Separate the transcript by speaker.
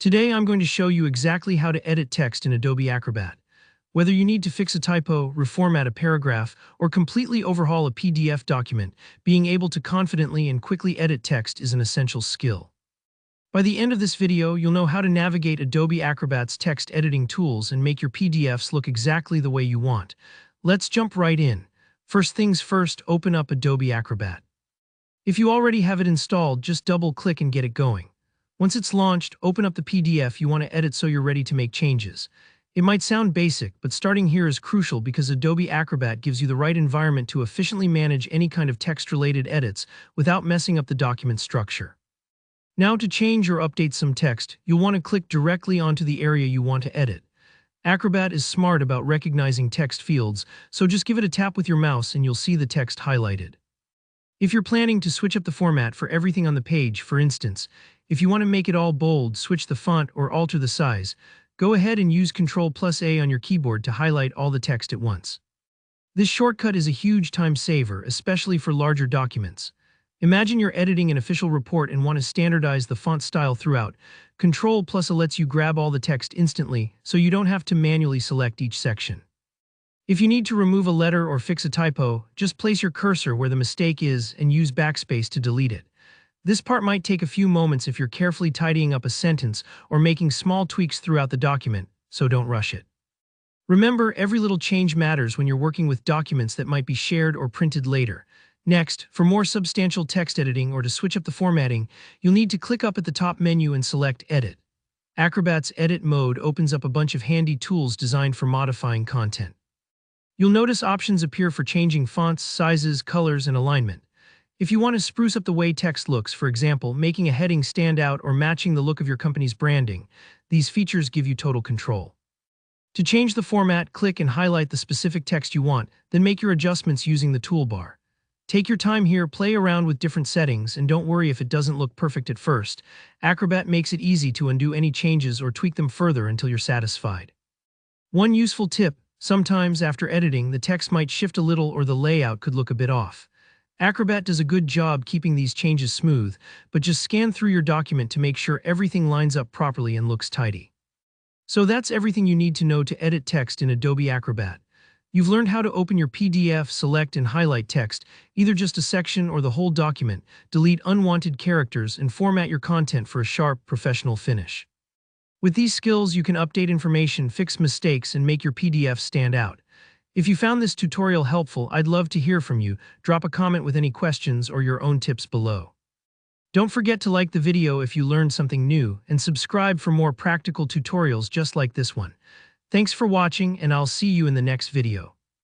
Speaker 1: Today I'm going to show you exactly how to edit text in Adobe Acrobat. Whether you need to fix a typo, reformat a paragraph, or completely overhaul a PDF document, being able to confidently and quickly edit text is an essential skill. By the end of this video, you'll know how to navigate Adobe Acrobat's text editing tools and make your PDFs look exactly the way you want. Let's jump right in. First things first, open up Adobe Acrobat. If you already have it installed, just double-click and get it going. Once it's launched, open up the PDF you want to edit so you're ready to make changes. It might sound basic, but starting here is crucial because Adobe Acrobat gives you the right environment to efficiently manage any kind of text-related edits without messing up the document structure. Now to change or update some text, you'll want to click directly onto the area you want to edit. Acrobat is smart about recognizing text fields, so just give it a tap with your mouse and you'll see the text highlighted. If you're planning to switch up the format for everything on the page, for instance, if you want to make it all bold, switch the font, or alter the size, go ahead and use Ctrl+A on your keyboard to highlight all the text at once. This shortcut is a huge time saver, especially for larger documents. Imagine you're editing an official report and want to standardize the font style throughout. Ctrl+A lets you grab all the text instantly, so you don't have to manually select each section. If you need to remove a letter or fix a typo, just place your cursor where the mistake is and use backspace to delete it. This part might take a few moments if you're carefully tidying up a sentence or making small tweaks throughout the document, so don't rush it. Remember, every little change matters when you're working with documents that might be shared or printed later. Next, for more substantial text editing or to switch up the formatting, you'll need to click up at the top menu and select Edit. Acrobat's Edit mode opens up a bunch of handy tools designed for modifying content. You'll notice options appear for changing fonts, sizes, colors, and alignment. If you want to spruce up the way text looks, for example, making a heading stand out or matching the look of your company's branding, these features give you total control. To change the format, click and highlight the specific text you want, then make your adjustments using the toolbar. Take your time here, play around with different settings, and don't worry if it doesn't look perfect at first. Acrobat makes it easy to undo any changes or tweak them further until you're satisfied. One useful tip: sometimes after editing, the text might shift a little or the layout could look a bit off. Acrobat does a good job keeping these changes smooth, but just scan through your document to make sure everything lines up properly and looks tidy. So that's everything you need to know to edit text in Adobe Acrobat. You've learned how to open your PDF, select and highlight text, either just a section or the whole document, delete unwanted characters, and format your content for a sharp, professional finish. With these skills, you can update information, fix mistakes, and make your PDF stand out. If you found this tutorial helpful, I'd love to hear from you. Drop a comment with any questions or your own tips below. Don't forget to like the video if you learned something new, and subscribe for more practical tutorials just like this one. Thanks for watching, and I'll see you in the next video.